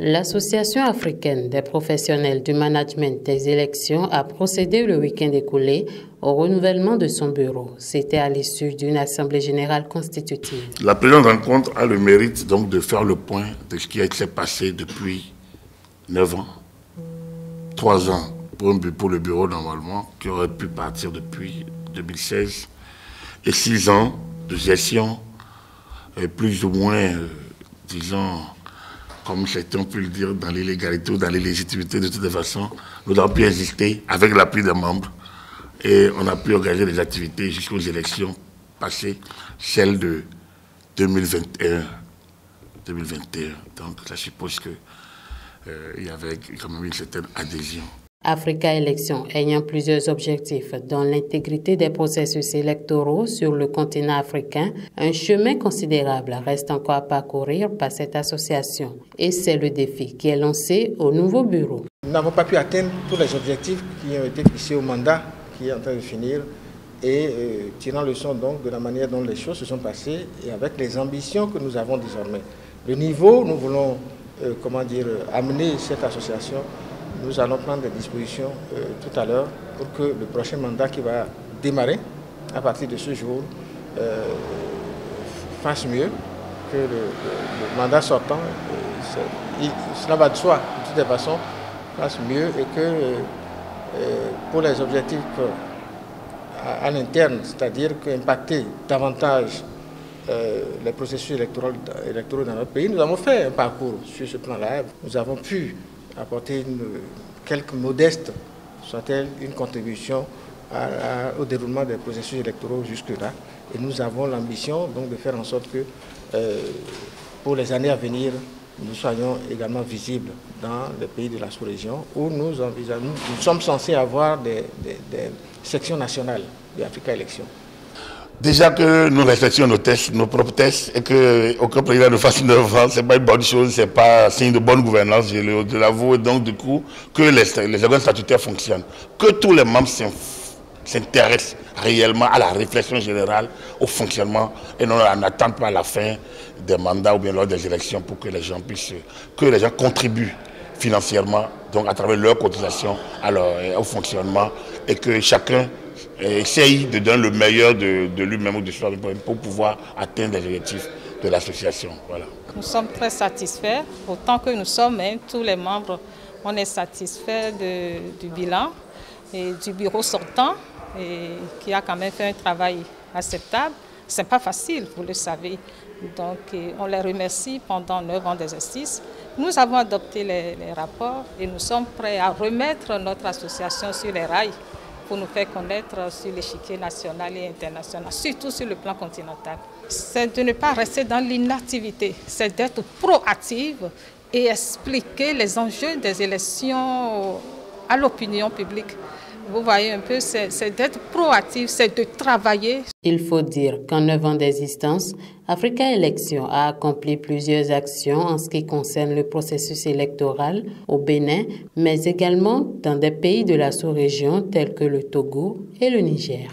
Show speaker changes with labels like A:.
A: L'Association africaine des professionnels du management des élections a procédé le week-end écoulé au renouvellement de son bureau. C'était à l'issue d'une assemblée générale constitutive.
B: La présente rencontre a le mérite donc de faire le point de ce qui s'est passé depuis 9 ans, 3 ans pour le bureau normalement, qui aurait pu partir depuis 2016, et 6 ans de gestion, plus ou moins, disons, comme certains peuvent le dire, dans l'illégalité ou dans l'illégitimité. De toute façon, nous avons pu exister avec l'appui des membres et on a pu organiser des activités jusqu'aux élections passées, celles de 2021. Donc, ça suppose qu'il y avait quand même une certaine adhésion.
A: Africa Élections ayant plusieurs objectifs, dont l'intégrité des processus électoraux sur le continent africain, un chemin considérable reste encore à parcourir par cette association. Et c'est le défi qui est lancé au nouveau bureau.
C: Nous n'avons pas pu atteindre tous les objectifs qui ont été fixés au mandat qui est en train de finir et tirant leçon donc de la manière dont les choses se sont passées et avec les ambitions que nous avons désormais. Le niveau, nous voulons amener cette association. Nous allons prendre des dispositions tout à l'heure pour que le prochain mandat qui va démarrer à partir de ce jour fasse mieux que le mandat sortant. Cela va de soi, de toute façon, fasse mieux et que pour les objectifs à l'interne, c'est-à-dire impacter davantage les processus électoraux dans notre pays, nous avons fait un parcours sur ce plan-là. Nous avons pu apporter quelque modeste, soit-elle une contribution au déroulement des processus électoraux jusque-là. Et nous avons l'ambition donc de faire en sorte que pour les années à venir, nous soyons également visibles dans les pays de la sous-région où nous sommes censés avoir des sections nationales de Africa Élections.
B: Déjà que nous respections nos propres tests et qu'aucun président ne fasse 9 ans, ce n'est pas une bonne chose, ce n'est pas signe de bonne gouvernance, je l'avoue. Donc du coup, que les organes statutaires fonctionnent, que tous les membres s'intéressent réellement à la réflexion générale, au fonctionnement, et non n'attendent pas la fin des mandats ou bien lors des élections pour que les gens contribuent financièrement, donc à travers leur cotisation au fonctionnement, et que chacun essaye de donner le meilleur de lui-même ou de soi pour pouvoir atteindre les objectifs de l'association. Voilà.
D: Nous sommes très satisfaits, autant que nous sommes, tous les membres, on est satisfaits du bilan et du bureau sortant, et qui a quand même fait un travail acceptable. Ce n'est pas facile, vous le savez. Donc on les remercie pendant 9 ans d'exercice. Nous avons adopté les rapports et nous sommes prêts à remettre notre association sur les rails pour nous faire connaître sur l'échiquier national et international, surtout sur le plan continental. C'est de ne pas rester dans l'inactivité, c'est d'être proactive et expliquer les enjeux des élections à l'opinion publique. Vous voyez un peu, c'est d'être proactif, c'est de travailler.
A: Il faut dire qu'en 9 ans d'existence, Africa Élections a accompli plusieurs actions en ce qui concerne le processus électoral au Bénin, mais également dans des pays de la sous-région tels que le Togo et le Niger.